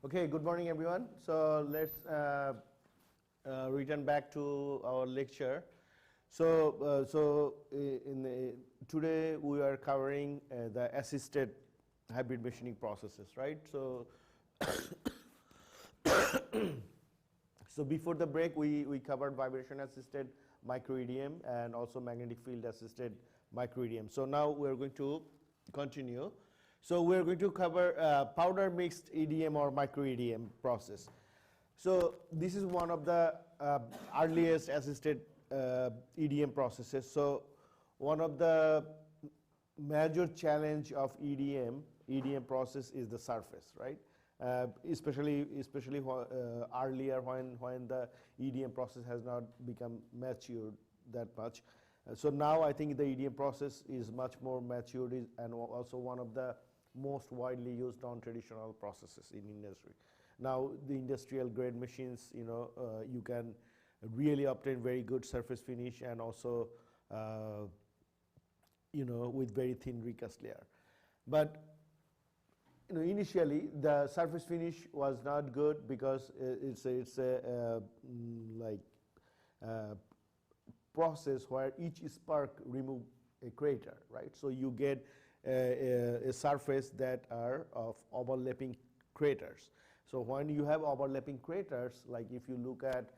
Okay, good morning everyone. So let's return back to our lecture. Today we are covering the assisted hybrid machining processes, right? So before the break, we covered vibration assisted micro EDM and also magnetic field assisted micro EDM. So now we're going to continue. So we're going to cover powder mixed EDM or micro EDM process. So this is one of the earliest assisted EDM processes. So one of the major challenge of EDM process is the surface, right? Especially earlier when the EDM process has not become matured that much. So now I think the EDM process is much more matured and also one of the most widely used non-traditional processes in industry. Now the industrial grade machines, you can really obtain very good surface finish and also with very thin recast layer. But initially the surface finish was not good because it's a process where each spark remove a crater, right? So you get a surface that are of overlapping craters. So when you have overlapping craters, like if you look at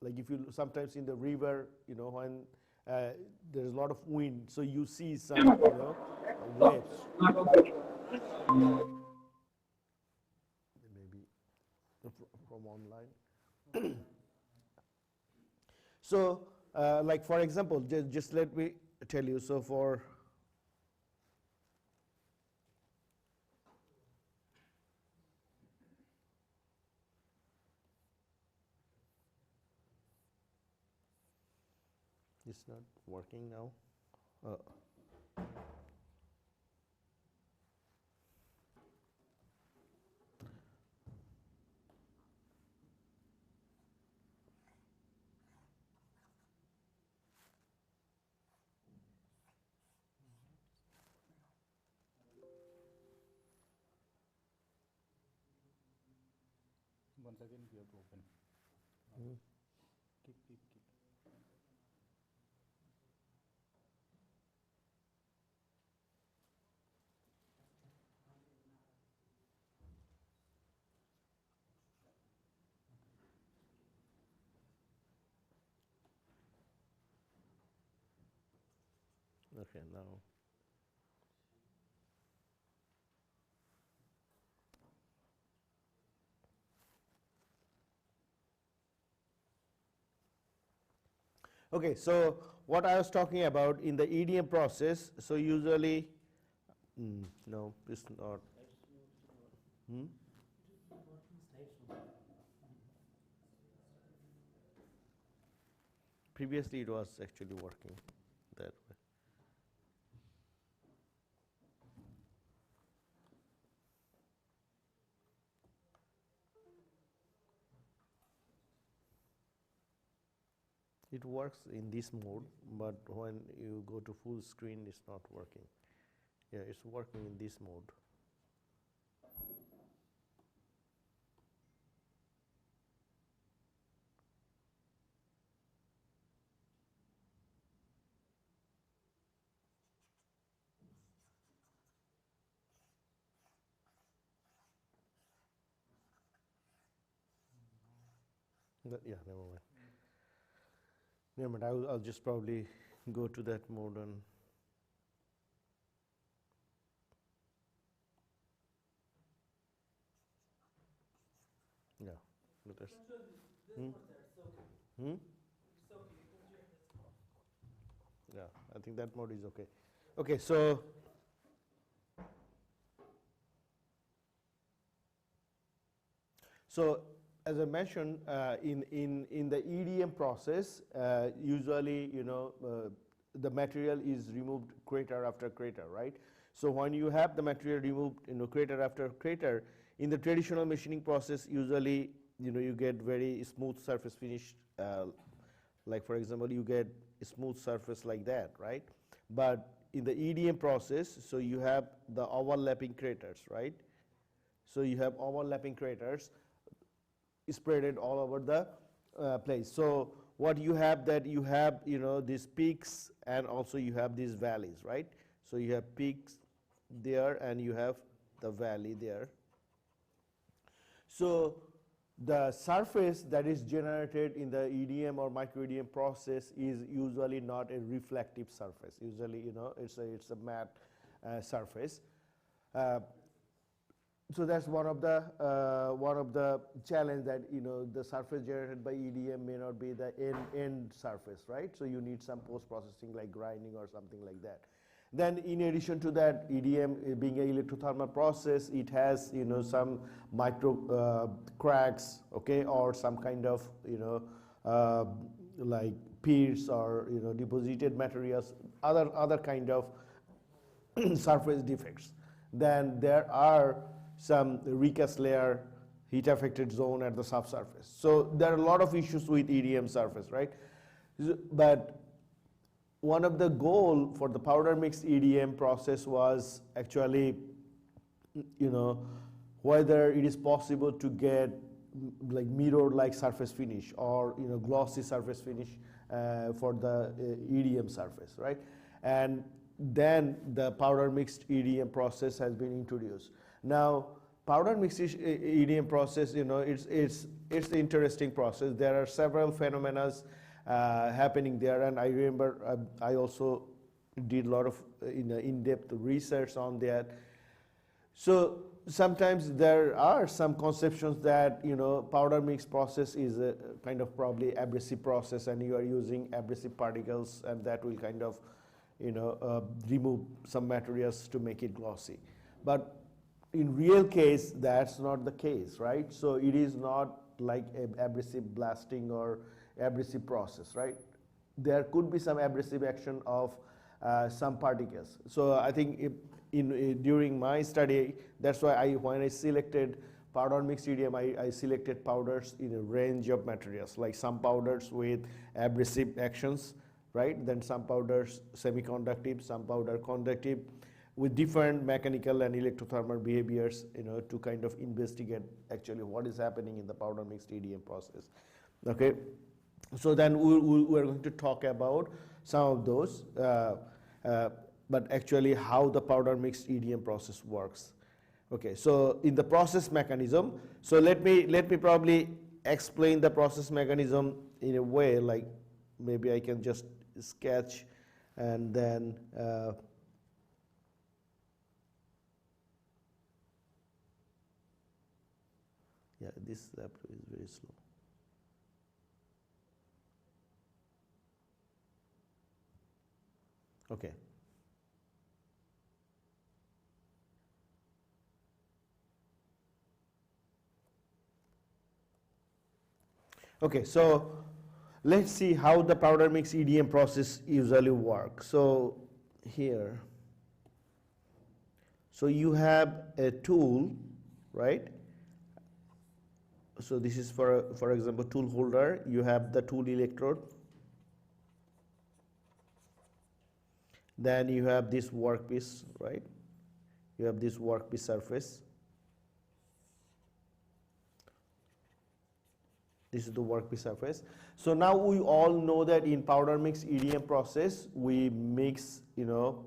if you sometimes in the river, when there's a lot of wind, so you see some waves. Maybe from online. So like for example, just let me tell you. So for it's not working now. Once again, you have to open. Keep. Okay, now. Okay, so what I was talking about in the EDM process, so usually, no, it's not. Previously it was actually working that way. It works in this mode, but when you go to full screen, it's not working. Yeah, it's working in this mode. Yeah, never mind. Never mind. I'll just probably go to that mode and. Yeah, look at this. Yeah, I think that mode is okay. Okay, so. So as I mentioned, in the EDM process, usually the material is removed crater after crater, right? So when you have the material removed crater after crater, in the traditional machining process, usually you get very smooth surface finish. Like for example, you get a smooth surface like that, right? But in the EDM process, so you have the overlapping craters, right? So you have overlapping craters spread all over the place. So what you have, that you have these peaks, and also you have these valleys, right? So you have peaks there and you have the valley there. So the surface that is generated in the EDM or micro-EDM process is usually not a reflective surface. Usually, it's a matte surface. So that's one of the challenge, that the surface generated by EDM may not be the end surface, right? So you need some post processing like grinding or something like that. Then in addition to that, EDM being an electrothermal process, it has some micro cracks, okay, or some kind of like piers or deposited materials, other kind of surface defects. Then there are some recast layer, heat affected zone at the subsurface. So there are a lot of issues with EDM surface, right? But one of the goal for the powder mix EDM process was actually, whether it is possible to get like mirror-like surface finish or glossy surface finish for the EDM surface, right? And then the powder mixed EDM process has been introduced. Now, powder mixed EDM process, it's an interesting process. There are several phenomena happening there, and I remember I also did a lot of in-depth research on that. So sometimes there are some conceptions that powder mix process is a kind of probably abrasive process, and you are using abrasive particles, and that will kind of remove some materials to make it glossy. But in real case, that's not the case, right? So it is not like abrasive blasting or abrasive process, right? There could be some abrasive action of some particles. So I think during my study, that's why when I selected powder mix EDM, I selected powders in a range of materials, like some powders with abrasive actions, right? Then some powders semiconductive, some powder conductive, with different mechanical and electrothermal behaviors, to kind of investigate actually what is happening in the powder mixed EDM process. Okay, so then we're going to talk about some of those, but actually how the powder mixed EDM process works. Okay, so in the process mechanism, so let me probably explain the process mechanism in a way, like maybe I can just sketch and then yeah, this laptop is very slow. Okay. Okay, so let's see how the powder mix EDM process usually works. So here, so you have a tool, right? So this is for example tool holder. You have the tool electrode. Then you have this workpiece, right? You have this workpiece surface. This is the workpiece surface. So now we all know that in powder mix EDM process, we mix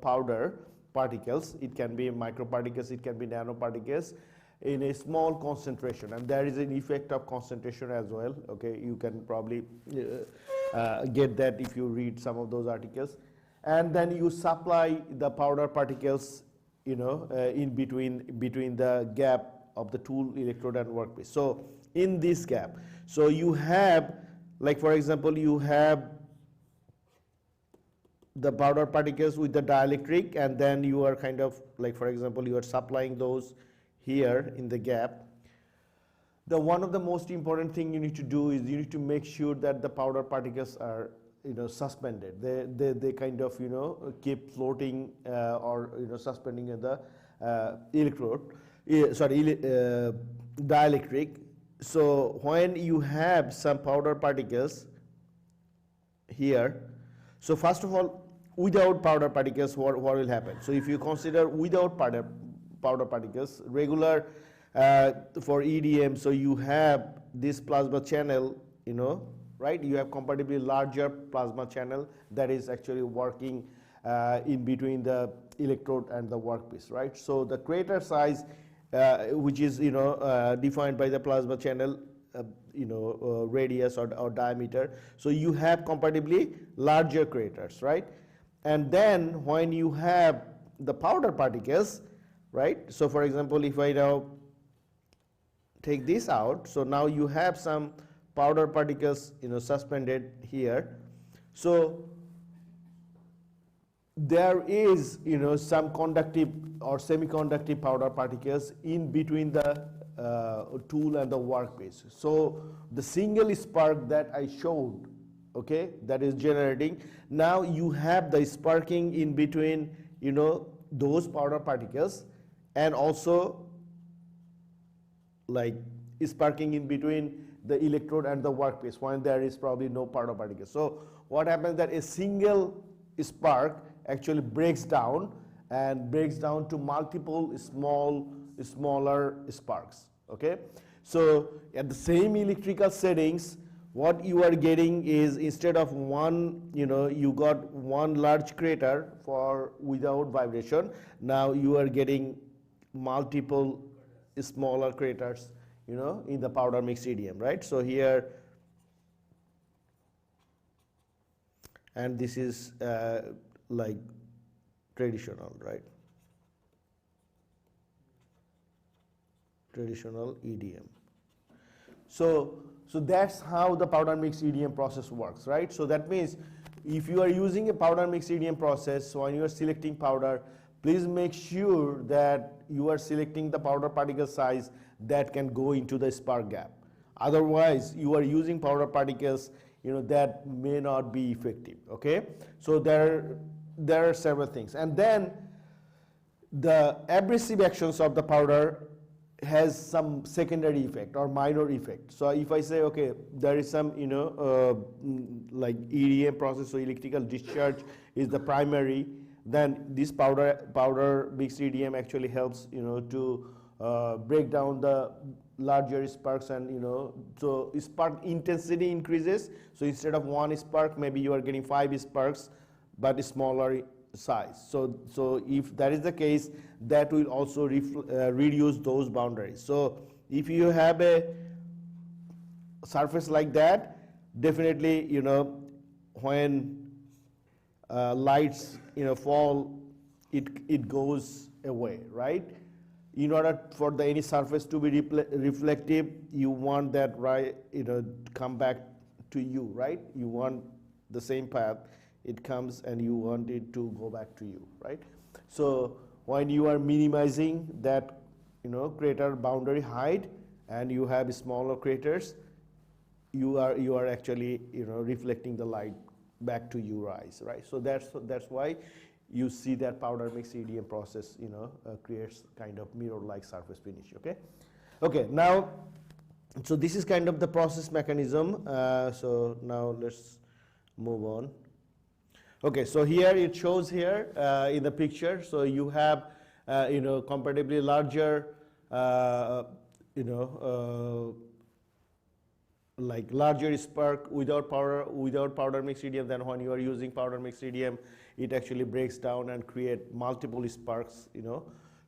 powder particles. It can be microparticles, it can be nanoparticles, in a small concentration, and there is an effect of concentration as well. Okay, you can probably get that if you read some of those articles. And then you supply the powder particles in between the gap of the tool electrode and workpiece. So in this gap, so you have, like for example, you have the powder particles with the dielectric, and then you are kind of, like for example, you are supplying those here in the gap. One of the most important thing you need to do is you need to make sure that the powder particles are suspended. They kind of keep floating or suspending in the electrode, dielectric. So when you have some powder particles here, so first of all, without powder particles, what will happen? So if you consider without powder particles, regular for EDM, so you have this plasma channel, right? You have comparatively larger plasma channel that is actually working in between the electrode and the workpiece, right? So the crater size, which is defined by the plasma channel, radius or diameter. So you have comparatively larger craters, right? And then when you have the powder particles, right? So for example, if I now take this out, so now you have some powder particles suspended here. So there is some conductive or semiconductive powder particles in between the tool and the workpiece. So the single spark that I showed, okay, that is generating, now you have the sparking in between those powder particles, and also like sparking in between the electrode and the workpiece when there is probably no powder particles. So what happens that a single spark actually breaks down to multiple smaller sparks, okay? So at the same electrical settings, what you are getting is, instead of one, you got one large crater without vibration, now you are getting multiple smaller craters in the powder mix EDM, right? So here, and this is like traditional, right? Traditional EDM. So that's how the powder mix EDM process works, right? So that means if you are using a powder mix EDM process, so when you are selecting powder, please make sure that you are selecting the powder particle size that can go into the spark gap. Otherwise, you are using powder particles that may not be effective, okay? So there are several things. And then the abrasive actions of the powder has some secondary effect or minor effect. So if I say, okay, there is some like EDM process, so electrical discharge is the primary, then this powder mix EDM actually helps to break down the larger sparks, and so spark intensity increases. So instead of one spark, maybe you are getting 5 sparks, but smaller size. So if that is the case, that will also reduce those boundaries. So if you have a surface like that, definitely when lights fall, it goes away, right? In order for any surface to be reflective, you want that come back to you, right? You want the same path, it comes, and you want it to go back to you, right? So when you are minimizing that crater boundary height and you have smaller craters, you are actually reflecting the light back to your eyes, right? So that's why you see that powder mix EDM process creates kind of mirror-like surface finish, okay? Okay, now, so this is kind of the process mechanism. So now let's move on. Okay, so here it shows here in the picture. So you have comparatively larger like larger spark without powder mix EDM. Than when you are using powder mix EDM, it actually breaks down and create multiple sparks,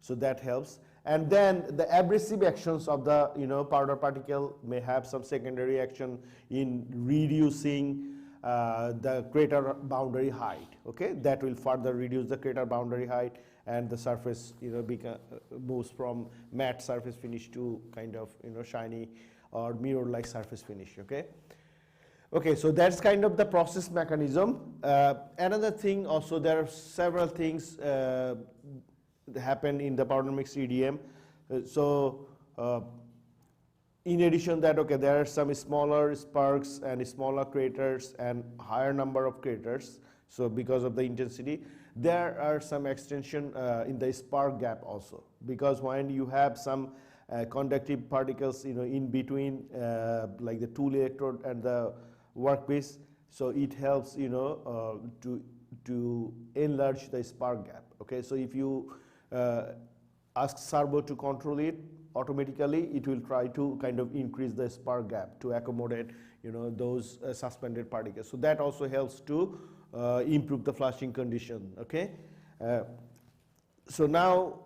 so that helps. And then the abrasive actions of the powder particle may have some secondary action in reducing the crater boundary height, okay? That will further reduce the crater boundary height, and the surface moves from matte surface finish to kind of shiny or mirror-like surface finish, okay? Okay, so that's kind of the process mechanism. Another thing also, there are several things that happen in the powder mix EDM. In addition that, okay, there are some smaller sparks and smaller craters and higher number of craters. So because of the intensity, there are some extension in the spark gap also, because when you have some conductive particles in between like the tool electrode and the workpiece, so it helps to enlarge the spark gap, okay? So if you ask servo to control it, automatically it will try to kind of increase the spark gap to accommodate those suspended particles. So that also helps to improve the flushing condition. Okay, so now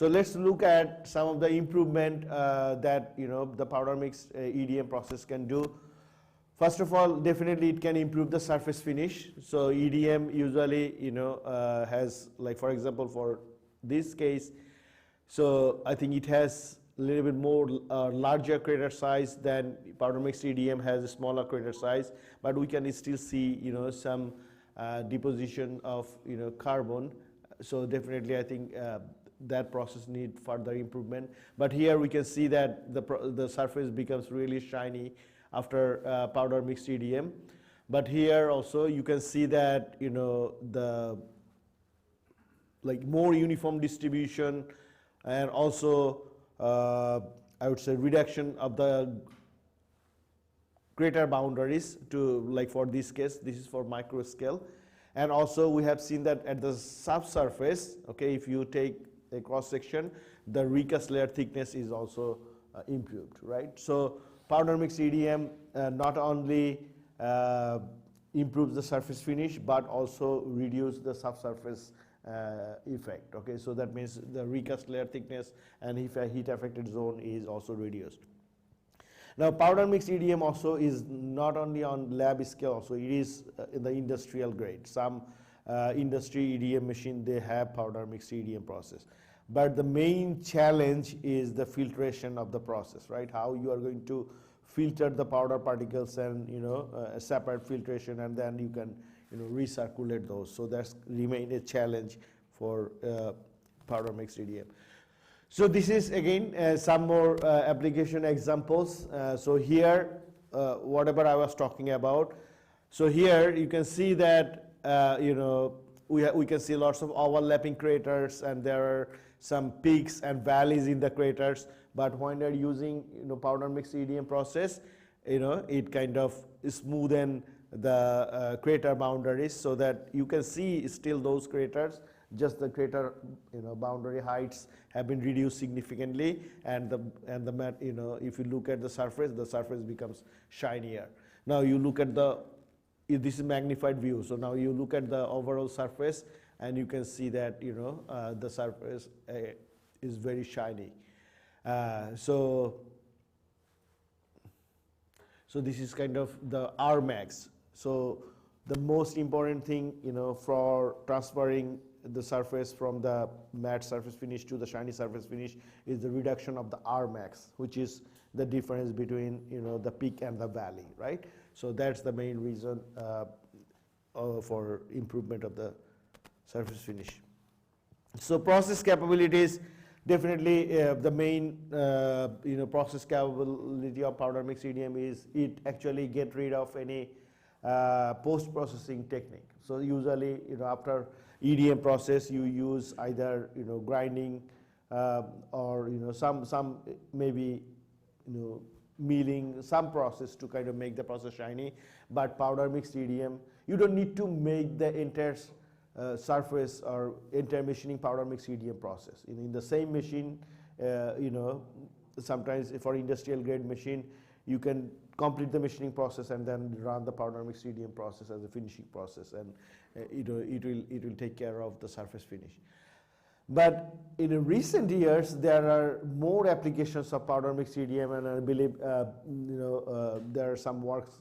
let's look at some of the improvement that the powder mix EDM process can do. First of all, definitely it can improve the surface finish. So EDM usually has, like for example for this case, so I think it has a little bit more larger crater size than powder mix EDM has a smaller crater size, but we can still see some deposition of carbon. So definitely I think that process need further improvement. But here we can see that the surface becomes really shiny after powder mix EDM. But here also you can see that the like more uniform distribution, and also I would say reduction of the crater boundaries to, like for this case, this is for micro scale. And also we have seen that at the subsurface, okay, if you take a cross section, the recast layer thickness is also improved, right? So powder mix EDM not only improves the surface finish but also reduce the subsurface effect. Okay, so that means the recast layer thickness and heat affected zone is also reduced. Now powder mix EDM also is not only on lab scale, also it is in the industrial grade. Some industry EDM machine, they have powder mix EDM process. But the main challenge is the filtration of the process, right? How you are going to filter the powder particles and separate filtration, and then you can recirculate those. So that's remain a challenge for powder mix EDM. So this is again some more application examples. So here, whatever I was talking about. So here you can see that we can see lots of overlapping craters, and there are some peaks and valleys in the craters. But when they're using powder mix EDM process, it kind of smoothen the crater boundaries so that you can see still those craters, just the crater boundary heights have been reduced significantly, and if you look at the surface becomes shinier. Now you look at this is magnified view, so now you look at the overall surface and you can see that the surface is very shiny. So this is kind of the R max. So the most important thing for transferring the surface from the matte surface finish to the shiny surface finish is the reduction of the R max, which is the difference between the peak and the valley, right? So that's the main reason for improvement of the surface finish. So process capabilities, definitely the main process capability of powder mix EDM is it actually get rid of any post-processing technique. So usually after EDM process you use either grinding or some maybe milling, some process to kind of make the process shiny. But powder mix EDM, you don't need to make the entire surface or entire machining powder mix EDM process. In the same machine, sometimes for industrial grade machine, you can complete the machining process and then run the powder mix EDM process as a finishing process, and it will take care of the surface finish. But in recent years, there are more applications of powder mix EDM, and I believe there are some works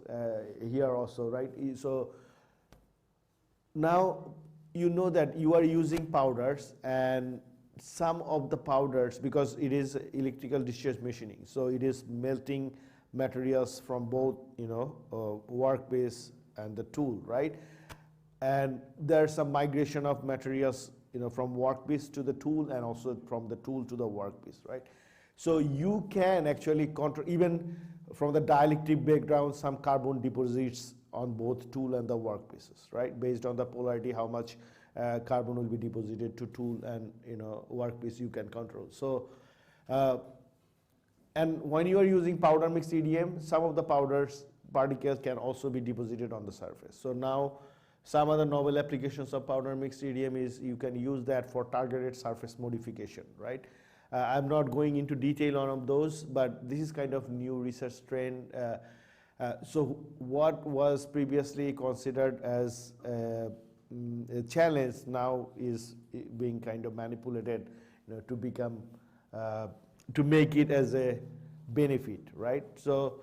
here also, right? So now that you are using powders, and some of the powders, because it is electrical discharge machining, so it is melting materials from both workpiece and the tool, right? And there's some migration of materials from workpiece to the tool, and also from the tool to the workpiece, right? So you can actually control, even from the dielectric background, some carbon deposits on both tool and the workpieces, right? Based on the polarity, how much carbon will be deposited to tool and workpiece you can control. So and when you are using powder mix EDM, some of the particles can also be deposited on the surface. So now Some other novel applications of powder mix EDM is you can use that for targeted surface modification, right? I'm not going into detail on those, but this is kind of new research trend. So what was previously considered as a challenge now is being kind of manipulated, to become to make it as a benefit, right? So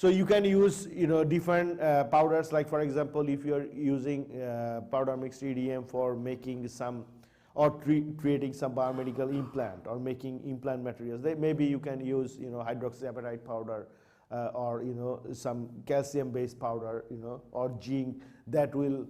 you can use different powders, like for example, if you're using powder mixed EDM for making some or creating some biomedical implant or making implant materials, maybe you can use hydroxyapatite powder or some calcium based powder or zinc that will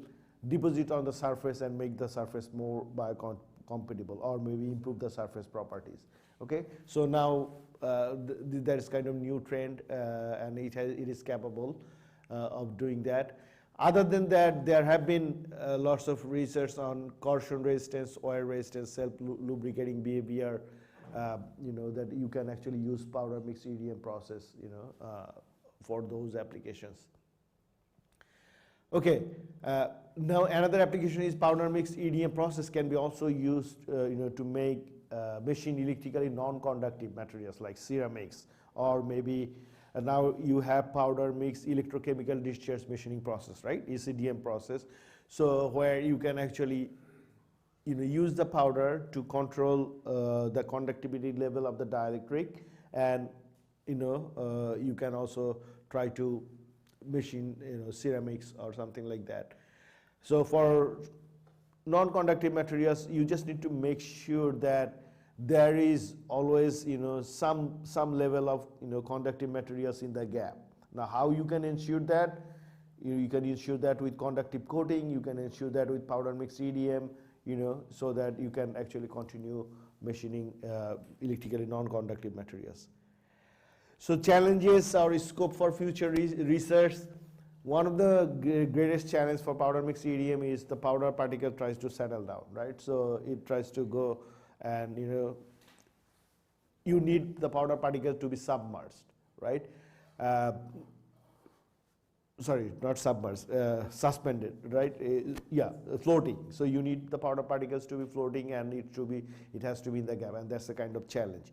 deposit on the surface and make the surface more biocompatible or maybe improve the surface properties. Okay, so now there is kind of new trend and it is capable of doing that. Other than that, there have been lots of research on corrosion resistance, oil resistance, self-lubricating behavior, that you can actually use powder mix EDM process, for those applications. Okay, now another application is powder mix EDM process can be also used, to make machine electrically non-conductive materials like ceramics, or maybe now you have powder mix electrochemical discharge machining process, right? ECDM process. So where you can actually use the powder to control the conductivity level of the dielectric, and you can also try to machine ceramics or something like that. So for non-conductive materials, you just need to make sure that there is always some level of conductive materials in the gap. Now how you can ensure that? You can ensure that with conductive coating, you can ensure that with powder mix EDM, so that you can actually continue machining electrically non-conductive materials. So challenges or scope for future research. One of the greatest challenge for powder mix EDM is the powder particle tries to settle down, right? So it tries to go, and you need the powder particle to be submerged, right? Sorry, not submerged, suspended, right? Floating. So you need the powder particles to be floating, and it has to be in the gap, and that's the kind of challenge.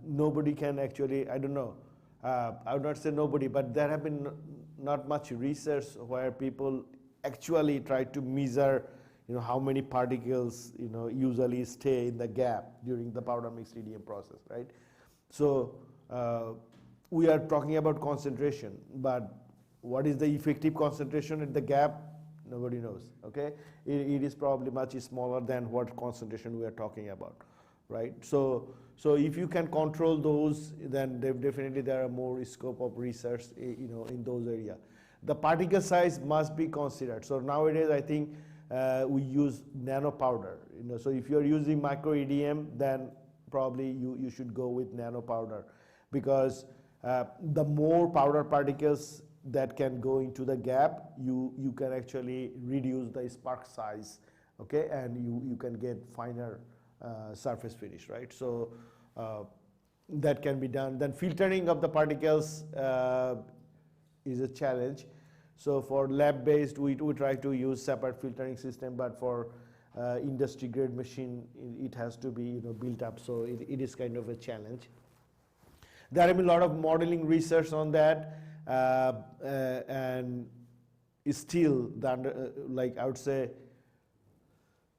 Nobody can actually, I don't know, I would not say nobody, but there have been not much research where people actually try to measure how many particles usually stay in the gap during the powder mix EDM process, right? So we are talking about concentration, but what is the effective concentration at the gap? Nobody knows. Okay, it is probably much smaller than what concentration we are talking about, right? So if you can control those, then definitely there are more scope of research in those areas. The particle size must be considered. So nowadays I think we use nano powder. So if you are using micro EDM, then probably you should go with nano powder, because the more powder particles that can go into the gap, you can actually reduce the spark size, okay, and you can get finer surface finish, right? So that can be done. Then filtering of the particles is a challenge. So for lab-based, we try to use separate filtering system, but for industry grade machine, it has to be built up. So it is kind of a challenge. There have been a lot of modeling research on that, and still, like I would say,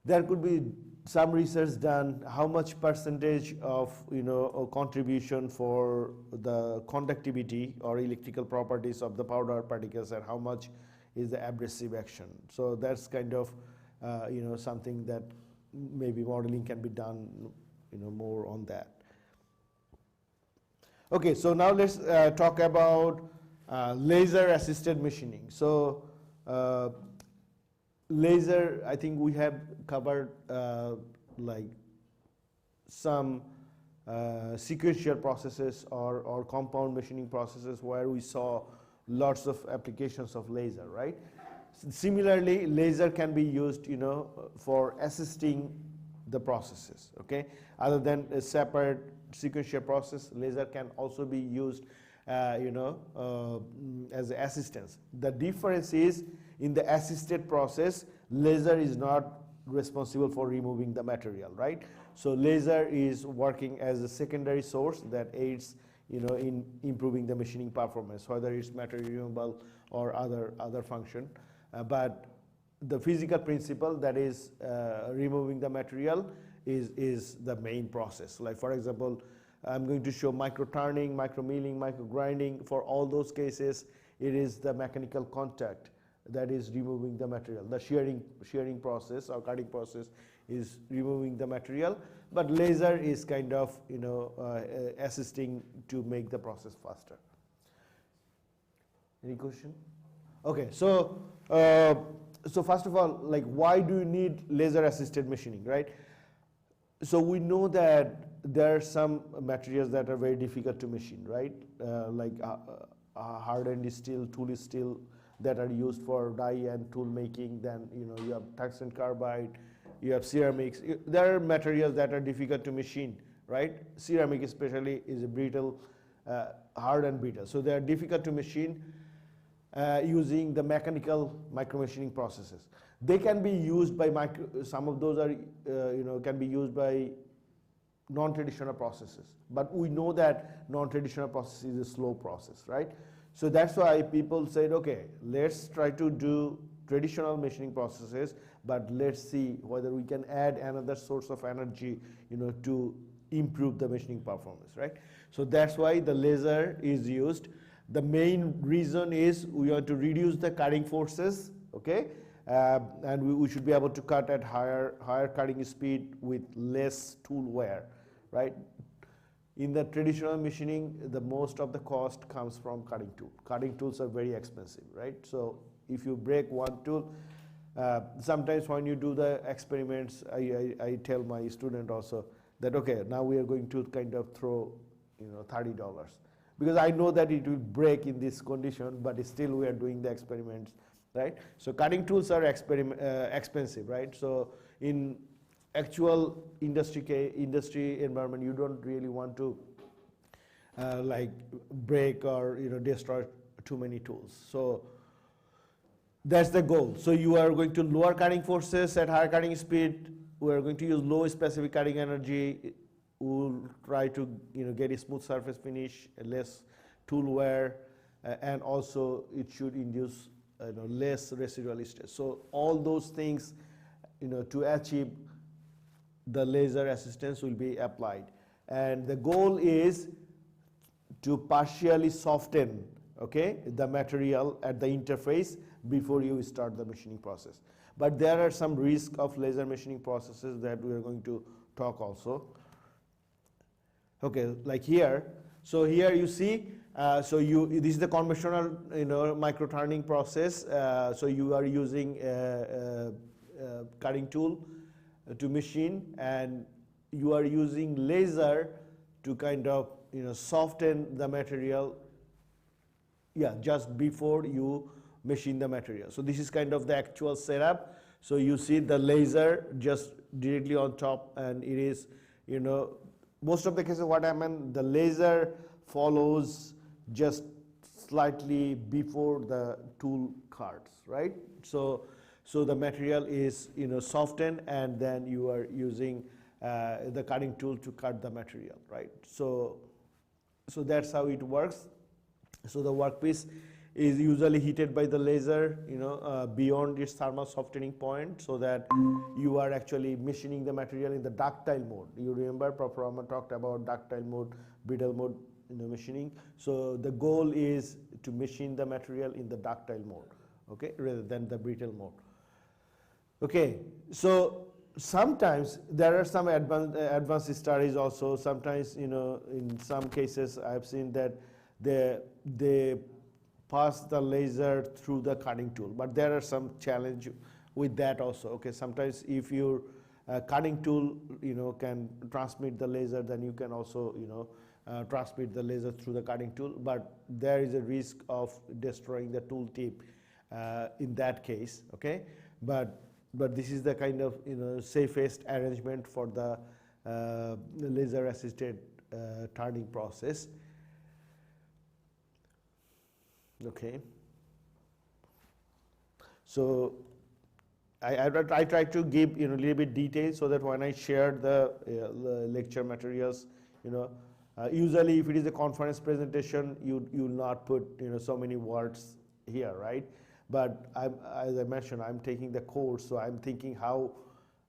there could be some research done how much percentage of contribution for the conductivity or electrical properties of the powder particles, and how much is the abrasive action. So that's kind of something that maybe modeling can be done more on that. Okay, so now let's talk about laser assisted machining. So laser, I think we have covered like some sequential processes or compound machining processes where we saw lots of applications of laser, right? Similarly, laser can be used for assisting the processes, okay? Other than a separate sequential process, laser can also be used as assistance. The difference is in the assisted process, laser is not responsible for removing the material, right? So laser is working as a secondary source that aids, in improving the machining performance, whether it's material removal or other function. But the physical principle, that is removing the material, is the main process. Like for example, I'm going to show micro turning, micro milling, micro grinding. For all those cases, it is the mechanical contact that is removing the material. The shearing process or cutting process is removing the material, but laser is kind of assisting to make the process faster. Any question? Okay, so first of all, like, why do you need laser assisted machining, right? So we know that there are some materials that are very difficult to machine, right? Like hardened steel, tool steel, that are used for die and tool making. Then you have tungsten carbide, you have ceramics. There are materials that are difficult to machine, right? Ceramic especially is a brittle, hard and brittle. So they are difficult to machine using the mechanical micromachining processes. They can be used by some of those are can be used by non-traditional processes. But we know that non-traditional process is a slow process, right? So that's why people said, okay, let's try to do traditional machining processes, but let's see whether we can add another source of energy, to improve the machining performance, right? So that's why the laser is used. The main reason is we want to reduce the cutting forces, okay? And we should be able to cut at higher cutting speed with less tool wear, right? In the traditional machining, the most of the cost comes from cutting tool. Cutting tools are very expensive, right? So if you break one tool, sometimes when you do the experiments, I tell my student also that, okay, now we are going to kind of throw, $30, because I know that it will break in this condition, but still we are doing the experiments, right? So cutting tools are expensive, right? So in actual industry environment, you don't really want to like break or destroy too many tools. So that's the goal. So you are going to lower cutting forces at higher cutting speed. We are going to use low specific cutting energy. We'll try to get a smooth surface finish, less tool wear, and also it should induce less residual stress. So all those things to achieve the laser assistance will be applied, and the goal is to partially soften, okay, the material at the interface before you start the machining process. But there are some risks of laser machining processes that we are going to talk also. Okay, like here. So here you see, this is the conventional micro turning process. So you are using a cutting tool to machine, and you are using laser to kind of soften the material, just before you machine the material. So this is kind of the actual setup. So you see the laser just directly on top, and it is most of the cases what happened, the laser follows just slightly before the tool cuts, right? So the material is softened, and then you are using the cutting tool to cut the material, right? So that's how it works. So the workpiece is usually heated by the laser beyond its thermal softening point, so that you are actually machining the material in the ductile mode. You remember Prof. Rahman talked about ductile mode, brittle mode machining. So the goal is to machine the material in the ductile mode, okay, rather than the brittle mode. Okay, so sometimes there are some advanced studies also. Sometimes in some cases I've seen that they pass the laser through the cutting tool, but there are some challenge with that also. Okay, sometimes if your cutting tool can transmit the laser, then you can also transmit the laser through the cutting tool, but there is a risk of destroying the tool tip in that case. Okay, but this is the kind of safest arrangement for the laser assisted turning process. Okay, So I try to give a little bit detail so that when I share the lecture materials, usually if it is a conference presentation, you will not put so many words here, right? But as I mentioned, I'm taking the course, so I'm thinking how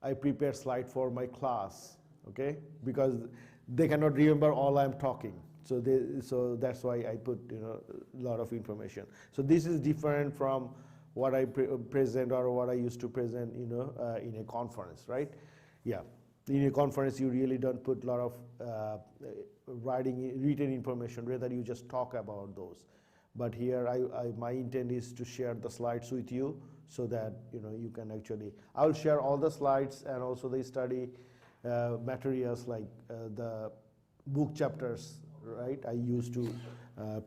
I prepare slide for my class, okay? Because they cannot remember all I'm talking. So that's why I put a lot of information. So this is different from what I present or what I used to present in a conference, right? Yeah, in a conference you really don't put a lot of written information, rather you just talk about those. But here my intent is to share the slides with you so that you can actually, I'll share all the slides and also the study materials like the book chapters, right? I used to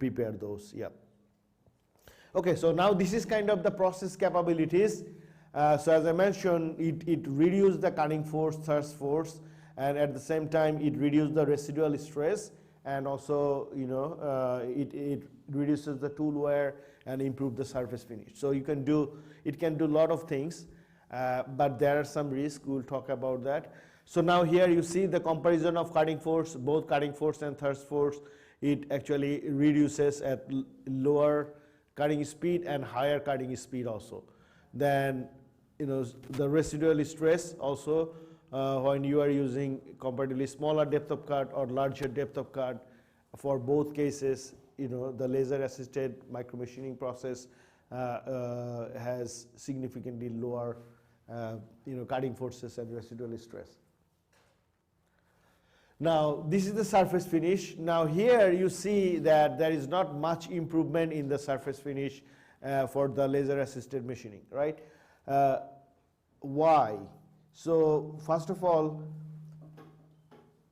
prepare those, yeah. Okay, so now this is kind of the process capabilities. So as I mentioned, it reduces the cutting force, thrust force, and at the same time it reduces the residual stress, and also it reduces the tool wear and improve the surface finish. So it can do a lot of things, but there are some risks. We'll talk about that. So now here you see the comparison of cutting force, both cutting force and thrust force. It actually reduces at lower cutting speed and higher cutting speed also. Then the residual stress also when you are using comparatively smaller depth of cut or larger depth of cut, for both cases the laser assisted micromachining process has significantly lower cutting forces and residual stress. Now this is the surface finish. Now here you see that there is not much improvement in the surface finish for the laser assisted machining, right? Why? So first of all,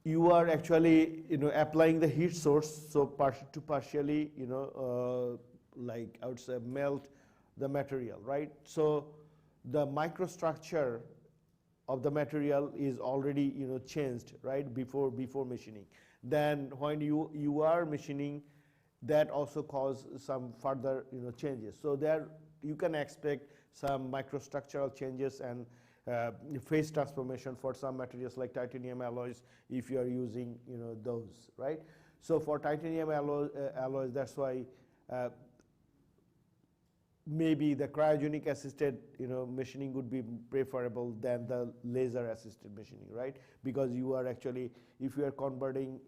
you are actually applying the heat source, so to partially like I would say melt the material, right? So the microstructure of the material is already changed, right, before machining. Then when you are machining, that also cause some further changes. So there you can expect some microstructural changes and phase transformation for some materials like titanium alloys if you are using those, right? So for titanium alloys, that's why maybe the cryogenic assisted machining would be preferable than the laser assisted machining, right? Because you are actually, if you are converting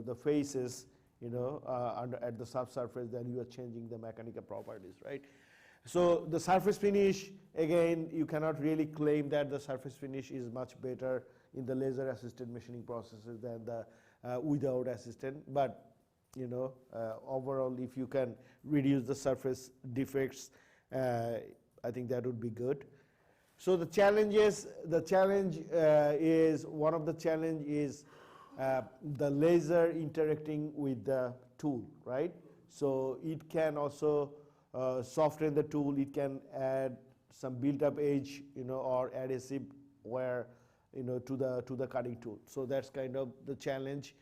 the phases at the subsurface, then you are changing the mechanical properties, right? So the surface finish, again, you cannot really claim that the surface finish is much better in the laser assisted machining processes than the without assistant. But overall, if you can reduce the surface defects, I think that would be good. So the challenge is one of the challenge is the laser interacting with the tool, right? So it can also soften the tool. It can add some built-up edge, or adhesive wear, to the cutting tool. So that's kind of the challenge.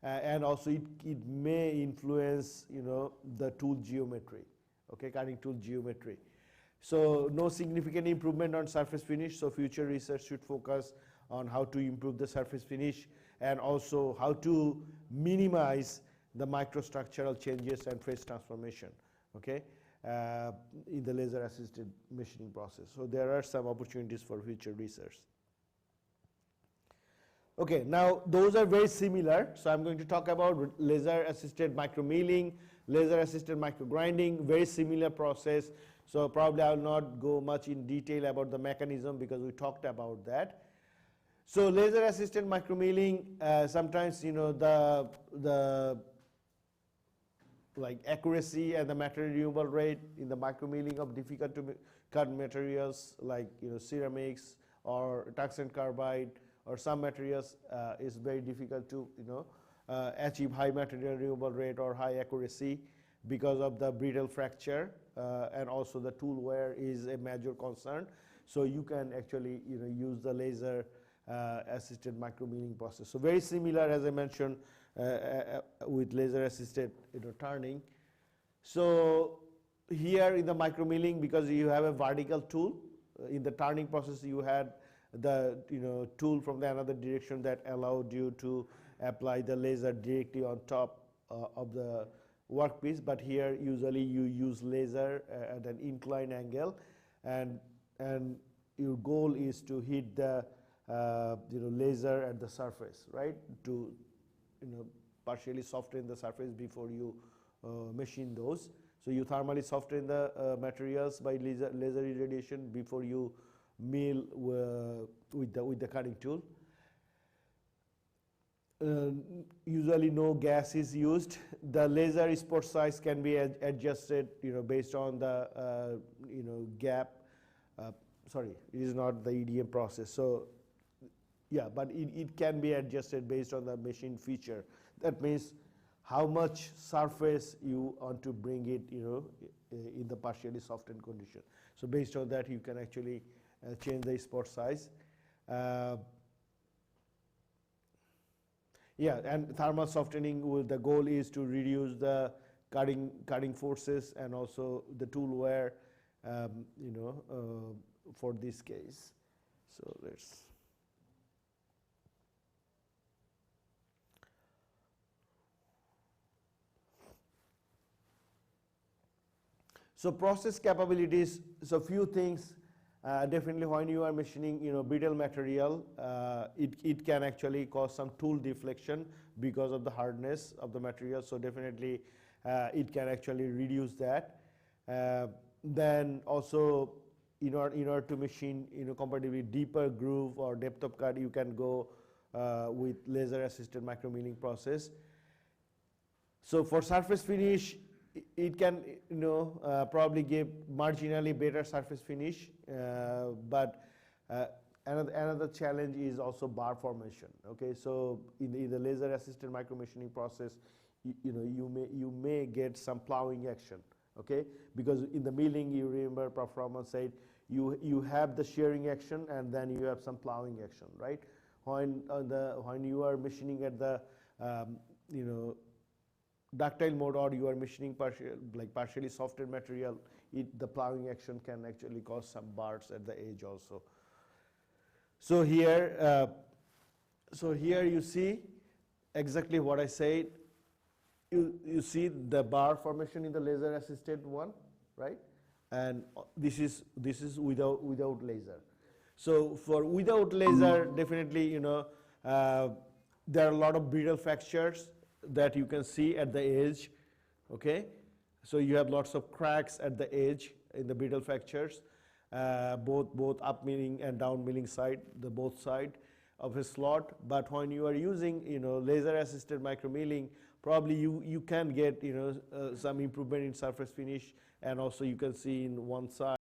And also it may influence the tool geometry, okay, cutting tool geometry. So no significant improvement on surface finish, so future research should focus on how to improve the surface finish and also how to minimize the microstructural changes and phase transformation, okay, in the laser assisted machining process. So there are some opportunities for future research. Okay, now those are very similar. So I'm going to talk about laser assisted micromilling, laser assisted microgrinding, very similar process. So probably I will not go much in detail about the mechanism because we talked about that. So laser assisted micromilling, sometimes the like accuracy and the material removal rate in the micromilling of difficult to cut materials like ceramics or tungsten carbide or some materials is very difficult to achieve high material removal rate or high accuracy because of the brittle fracture, and also the tool wear is a major concern. So you can actually use the laser assisted micromilling process. So very similar, as I mentioned, with laser assisted turning. So here in the micromilling, because you have a vertical tool, in the turning process you had the tool from the another direction that allowed you to apply the laser directly on top of the workpiece. But here usually you use laser at an inclined angle, and your goal is to hit the laser at the surface, right, to partially soften the surface before you machine those. So you thermally soften the materials by laser irradiation before you mill with the cutting tool. Usually no gas is used. The laser spot size can be adjusted based on the gap. Sorry, it is not the EDM process. So yeah, but it can be adjusted based on the machine feature. That means how much surface you want to bring it in the partially softened condition. So based on that you can actually change the spot size. Yeah, and thermal softening, the goal is to reduce the cutting forces and also the tool wear, for this case. So let's. So process capabilities. So few things. Definitely when you are machining brittle material, it can actually cause some tool deflection because of the hardness of the material. So definitely it can actually reduce that. Then also in order to machine comparatively deeper groove or depth of cut, you can go with laser assisted micromilling process. So for surface finish, it can probably give marginally better surface finish, but another challenge is also bar formation. Okay, so in the laser assisted micromachining process, you may get some plowing action. Okay, because in the milling, you remember performance said you have the shearing action and then you have some plowing action, right? When you are machining at the ductile mode, or you are machining partially softened material, the plowing action can actually cause some bars at the edge also. So here you see exactly what I said. You see the bar formation in the laser assisted one, right? And this is without laser. So for without laser, definitely there are a lot of brittle fractures that you can see at the edge. Okay, so you have lots of cracks at the edge in the brittle fractures, both up milling and down milling side, the both side of a slot. But when you are using laser assisted micromilling, probably you can get some improvement in surface finish, and also you can see in one side